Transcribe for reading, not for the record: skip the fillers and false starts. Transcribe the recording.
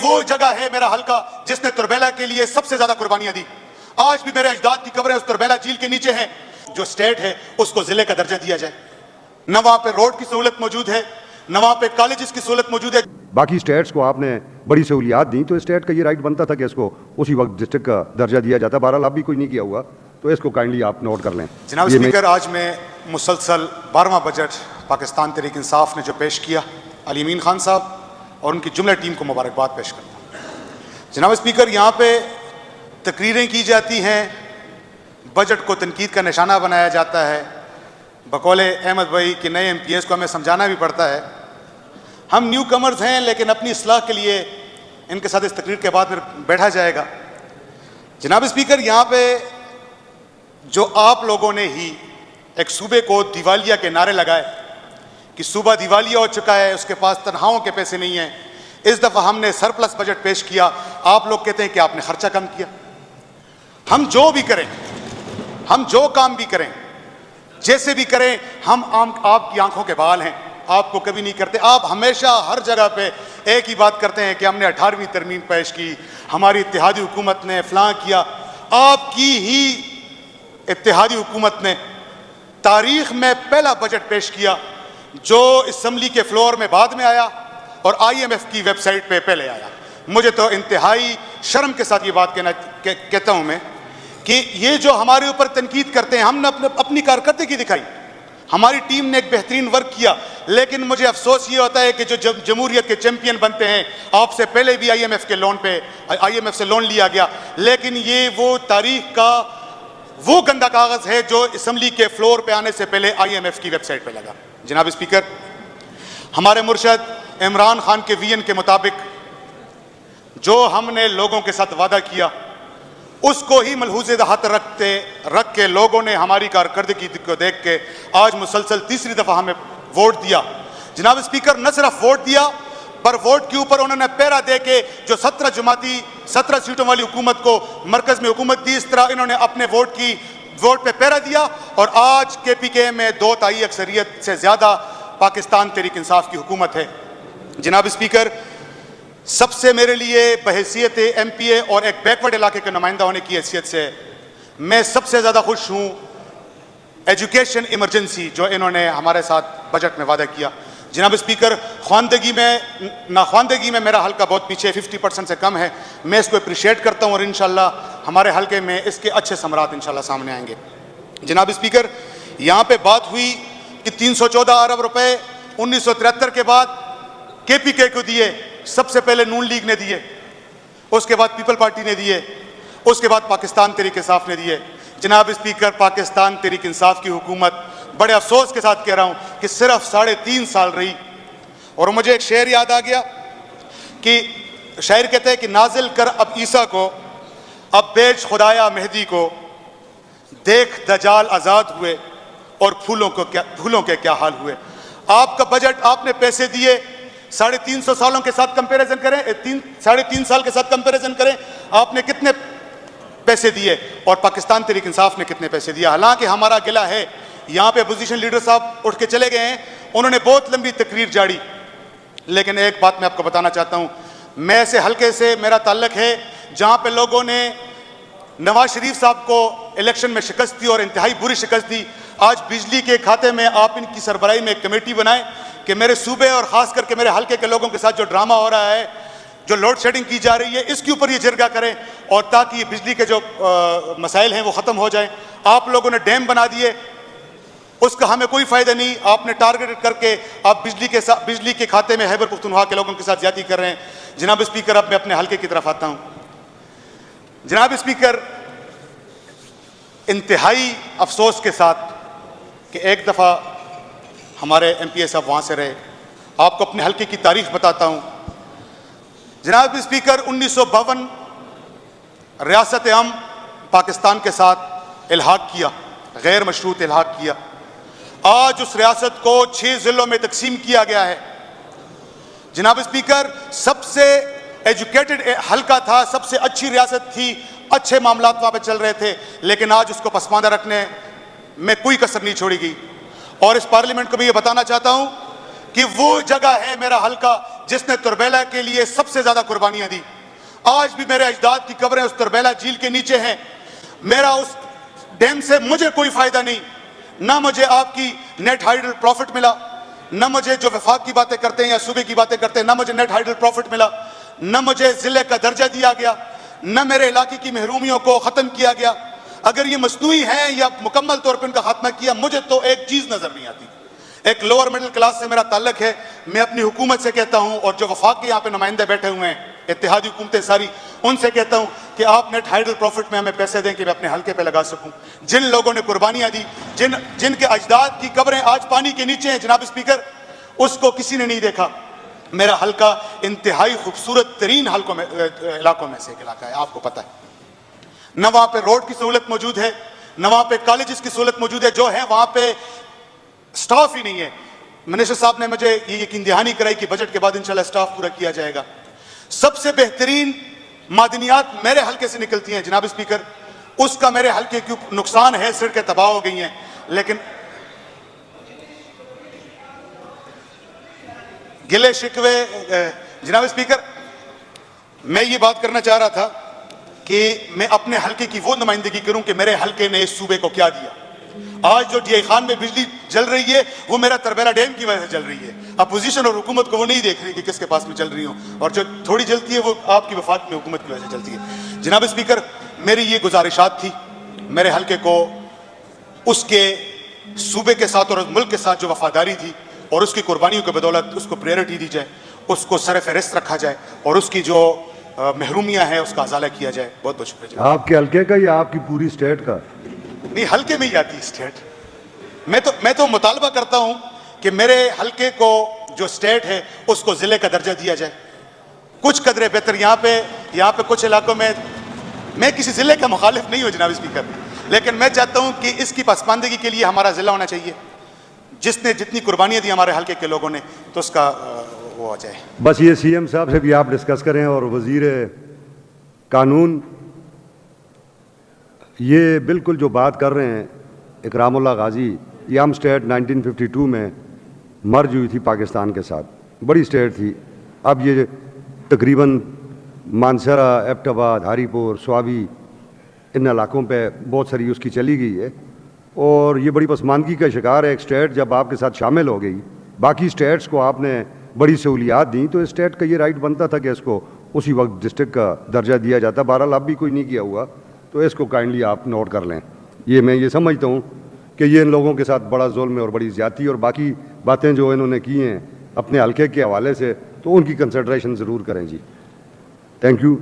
وہ جگہ ہے میرا حلقہ جس نے تربیلا کے لیے سب سے زیادہ قربانیاں دی. آج بھی میرے اجداد کی قبریں اس تربیلا جھیل کے نیچے ہیں. جو اسٹیٹ ہے اس کو ضلع کا درجہ دیا جائے. نہ وہاں پہ روڈ کی سہولت موجود ہے, نہ وہاں پہ کالجز کی سہولت موجود ہے. باقی اسٹیٹس کو آپ نے بڑی سہولیات دیں تو اسٹیٹ کا یہ رائٹ بنتا تھا کہ اس کو اسی وقت ڈسٹرکٹ کا درجہ دیا جاتا. بہرحال اب بھی کوئی نہیں کیا ہوا, تو اس کو کائنڈلی آپ نوٹ کر لیں. جناب اسپیکر, آج میں مسلسل 12واں بجٹ پاکستان تحریک انصاف نے جو پیش کیا, علی امین خان صاحب اور ان کی جملہ ٹیم کو مبارکباد پیش کرتا ہوں. جناب اسپیکر, یہاں پہ تقریریں کی جاتی ہیں, بجٹ کو تنقید کا نشانہ بنایا جاتا ہے. بقول احمد بھائی کہ نئے MPs کو ہمیں سمجھانا بھی پڑتا ہے. ہم نیو کمرز ہیں, لیکن اپنی اصلاح کے لیے ان کے ساتھ اس تقریر کے بعد پھر بیٹھا جائے گا. جناب اسپیکر, یہاں پہ جو آپ لوگوں نے ہی ایک صوبے کو دیوالیہ کے نعرے لگائے کہ صوبہ دیوالیہ ہو چکا ہے, اس کے پاس تنخواہوں کے پیسے نہیں ہیں, اس دفعہ ہم نے سرپلس بجٹ پیش کیا, آپ لوگ کہتے ہیں کہ آپ نے خرچہ کم کیا. ہم جو بھی کریں, ہم جو کام بھی کریں, جیسے بھی کریں, ہم آپ کی آنکھوں کے بال ہیں, آپ کو کبھی نہیں کرتے. آپ ہمیشہ ہر جگہ پہ ایک ہی بات کرتے ہیں کہ ہم نے 18ویں ترمیم پیش کی, ہماری اتحادی حکومت نے فلاں کیا. آپ کی ہی اتحادی حکومت نے تاریخ میں پہلا بجٹ پیش کیا جو اسمبلی کے فلور میں بعد میں آیا اور IMF کی ویب سائٹ پہ پہلے آیا. مجھے تو انتہائی شرم کے ساتھ یہ بات کہتا ہوں میں کہ یہ جو ہمارے اوپر تنقید کرتے ہیں, ہم نے اپنی کارکردگی دکھائی, ہماری ٹیم نے ایک بہترین ورک کیا, لیکن مجھے افسوس یہ ہوتا ہے کہ جو جمہوریت کے چیمپئن بنتے ہیں, آپ سے پہلے بھی IMF سے لون لیا گیا, لیکن یہ وہ تاریخ کا وہ گندا کاغذ ہے جو اسمبلی کے فلور پہ آنے سے پہلے IMF کی ویب سائٹ پہ لگا. جناب اسپیکر, ہمارے مرشد عمران خان کے ویژن کے مطابق جو ہم نے لوگوں کے ساتھ وعدہ کیا, اس کو ہی ملحوظ ہاتھ رکھ کے لوگوں نے ہماری کارکردگی کو دیکھ کے آج مسلسل تیسری دفعہ ہمیں ووٹ دیا. جناب اسپیکر, نہ صرف ووٹ دیا پر ووٹ کے اوپر انہوں نے پیرا دے کے جو 17 سیٹوں والی حکومت کو مرکز میں حکومت دی, اس طرح انہوں نے اپنے ووٹ پہ پیرا دیا, اور آج KPK میں 2 تہائی اکثریت سے زیادہ پاکستان تحریک انصاف کی حکومت ہے. جناب اسپیکر, سب سے میرے لیے بحیثیت MPA اور ایک بیکورڈ علاقے کے نمائندہ ہونے کی حیثیت سے میں سب سے زیادہ خوش ہوں ایجوکیشن ایمرجنسی جو انہوں نے ہمارے ساتھ بجٹ میں وعدہ کیا. جناب اسپیکر, ناخواندگی میں میرا حلقہ بہت پیچھے 50% سے کم ہے. میں اس کو اپریشیٹ کرتا ہوں اور انشاءاللہ ہمارے حلقے میں اس کے اچھے ثمرات انشاءاللہ سامنے آئیں گے. جناب اسپیکر, یہاں پہ بات ہوئی کہ 314 ارب روپے 1973 کے بعد KPK کو دیے, سب سے پہلے نون لیگ نے دیے, اس کے بعد پیپل پارٹی نے دیے, اس کے بعد پاکستان تحریک انصاف نے دیے. جناب اسپیکر, پاکستان تحریک انصاف کی حکومت بڑے افسوس کے ساتھ کہہ رہا ہوں کہ صرف 3.5 سال رہی. اور مجھے ایک شعر یاد آ گیا کہ شاعر کہتے ہیں کہ نازل کر اب عیسیٰ کو, اب بیچ خدایا مہدی کو, دیکھ دجال آزاد ہوئے اور پھولوں کے کیا حال ہوئے. آپ کا بجٹ, آپ نے پیسے دیے, 350 سالوں کے ساتھ کمپیریزن کریں, 3.5 سال کے ساتھ کمپیریزن کریں, آپ نے کتنے پیسے دیے اور پاکستان تحریک انصاف نے کتنے پیسے دیا. حالانکہ ہمارا گلہ ہے, یہاں پہ اپوزیشن لیڈر صاحب اٹھ کے چلے گئے ہیں, انہوں نے بہت لمبی تقریر جاڑی, لیکن ایک بات میں آپ کو بتانا چاہتا ہوں, میں ایسے حلقے سے میرا تعلق ہے جہاں پہ لوگوں نے نواز شریف صاحب کو الیکشن میں شکست دی اور انتہائی بری شکست دی. آج بجلی کے کھاتے میں آپ ان کی سربراہی میں ایک کمیٹی بنائیں کہ میرے صوبے اور خاص کر کے میرے حلقے کے لوگوں کے ساتھ جو ڈرامہ ہو رہا ہے, جو لوڈ شیڈنگ کی جا رہی ہے, اس کے اوپر یہ جرگہ کریں اور تاکہ یہ بجلی کے جو مسائل ہیں وہ ختم ہو جائیں. آپ لوگوں نے ڈیم بنا دیے, اس کا ہمیں کوئی فائدہ نہیں. آپ نے ٹارگیٹ کر کے آپ بجلی کے کھاتے میں خیبر پختونخوا کے لوگوں کے ساتھ زیادتی کر رہے ہیں. جناب اسپیکر, اب میں اپنے حلقے کی طرف آتا ہوں. جناب اسپیکر, انتہائی افسوس کے ساتھ کہ ایک دفعہ ہمارے MPA صاحب وہاں سے رہے, آپ کو اپنے حلقے کی تاریخ بتاتا ہوں. جناب اسپیکر, 1952 ریاست پاکستان کے ساتھ الحاق کیا, غیر مشروط الحاق کیا. آج اس ریاست کو 6 ضلعوں میں تقسیم کیا گیا ہے. جناب اسپیکر, سب سے ایجوکیٹڈ حلقہ تھا, سب سے اچھی ریاست تھی, اچھے معاملات وہاں پہ چل رہے تھے, لیکن آج اس کو پسماندہ رکھنے میں کوئی کسر نہیں چھوڑی گئی. اور اس پارلیمنٹ کو بھی یہ بتانا چاہتا ہوں کہ وہ جگہ ہے میرا حلقہ جس نے تربیلا کے لیے سب سے زیادہ قربانیاں دی. آج بھی میرے اجداد کی قبریں اس تربیلا جھیل کے نیچے ہیں. میرا اس ڈیم سے مجھے کوئی فائدہ نہیں, نہ مجھے آپ کی نیٹ ہائیڈل پروفٹ ملا, نہ مجھے جو وفاق کی باتیں کرتے ہیں یا صوبے کی باتیں کرتے ہیں, نہ مجھے نیٹ ہائیڈل پروفٹ ملا, نہ مجھے ضلع کا درجہ دیا گیا, نہ میرے علاقے کی محرومیوں کو ختم کیا گیا. اگر یہ مصنوعی ہیں یا مکمل طور پہ ان کا خاتمہ کیا, مجھے تو ایک چیز نظر نہیں آتی. ایک لوور مڈل کلاس سے میرا تعلق ہے. میں اپنی حکومت سے کہتا ہوں, اور جو وفاق کے یہاں پہ نمائندے بیٹھے ہوئے ہیں, اتحادی حکومتیں ساری, ان سے کہتا ہوں کہ آپ نیٹ ہائیڈل پروفٹ میں ہمیں پیسے دیں کہ میں اپنے حلقے پہ لگا سکوں. جن لوگوں نے قربانیاں دی, جن کے اجداد کی قبریں آج پانی کے نیچے ہیں, جناب اسپیکر, اس کو کسی نے نہیں دیکھا. میرا حلقہ انتہائی خوبصورت ترین علاقوں میں سے ایک علاقہ ہے, آپ کو پتہ ہے. نہ وہاں پہ روڈ کی سہولت موجود ہے, نہ وہاں پہ کالجز کی سہولت موجود ہے, جو ہے وہاں پہ سٹاف ہی نہیں ہے. منسٹر صاحب نے مجھے یہ یقین دہانی کرائی کہ بجٹ کے بعد انشاءاللہ سٹاف پورا کیا جائے گا. سب سے بہترین معدنیات میرے حلقے سے نکلتی ہیں جناب اسپیکر. اس کا میرے حلقے کی نقصان ہے, سڑکیں تباہ ہو گئی ہیں, لیکن گلے شکوے جناب اسپیکر, میں یہ بات کرنا چاہ رہا تھا کہ میں اپنے حلقے کی وہ نمائندگی کروں کہ میرے حلقے نے اس صوبے کو کیا دیا. آج جو ڈی آئی خان میں بجلی جل رہی ہے وہ میرا تربیلا ڈیم کی وجہ سے جل رہی ہے. اپوزیشن اور حکومت کو وہ نہیں دیکھ رہی کہ کس کے پاس میں چل رہی ہوں, اور جو تھوڑی جلتی ہے وہ آپ کی وفاق میں حکومت کی وجہ سے چلتی ہے. جناب اسپیکر, میری یہ گزارشات تھی. میرے حلقے کو اس کے صوبے کے ساتھ اور ملک کے ساتھ جو وفاداری تھی اور اس کی قربانیوں کی بدولت اس کو پریورٹی دی جائے, اس کو سر فہرست رکھا جائے, اور اس کی جو محرومیاں ہیں اس کا ازالہ کیا جائے. بہت بہت شکریہ. آپ کے حلقے کا یا آپ کی پوری اسٹیٹ کا؟ نہیں, حلقے میں ہی آتی اسٹیٹ. میں تو مطالبہ کرتا ہوں کہ میرے حلقے کو جو اسٹیٹ ہے اس کو ضلع کا درجہ دیا جائے. کچھ قدرے بہتر یہاں پہ کچھ علاقوں میں کسی ضلع کا مخالف نہیں ہوں جناب اسپیکر, لیکن میں چاہتا ہوں کہ اس کی پسماندگی کے لیے ہمارا ضلع ہونا چاہیے. جس نے جتنی قربانیاں دی ہمارے حلقے کے لوگوں نے, تو اس کا وہ ہو جائے. بس یہ سی ایم صاحب سے بھی آپ ڈسکس کریں, اور وزیر قانون یہ بالکل جو بات کر رہے ہیں اکرام اللہ غازی, یہ ہم اسٹیٹ 1952 میں مرج ہوئی تھی پاکستان کے ساتھ, بڑی اسٹیٹ تھی. اب یہ تقریباً مانسرا, ایبٹ آباد, ہاری پور, سوابی, ان علاقوں پہ بہت ساری اس کی چلی گئی ہے, اور یہ بڑی پسماندگی کا شکار ہے. ایک اسٹیٹ جب آپ کے ساتھ شامل ہو گئی, باقی اسٹیٹس کو آپ نے بڑی سہولیات دیں, تو اسٹیٹ کا یہ رائٹ بنتا تھا کہ اس کو اسی وقت ڈسٹرکٹ کا درجہ دیا جاتا. بہرحال اب بھی کوئی نہیں کیا ہوا, تو اس کو کائنڈلی آپ نوٹ کر لیں. میں یہ سمجھتا ہوں کہ یہ ان لوگوں کے ساتھ بڑا ظلم ہے اور بڑی زیادتی, اور باقی باتیں جو انہوں نے کی ہیں اپنے حلقے کے حوالے سے, تو ان کی کنسیڈریشن ضرور کریں جی. Thank you.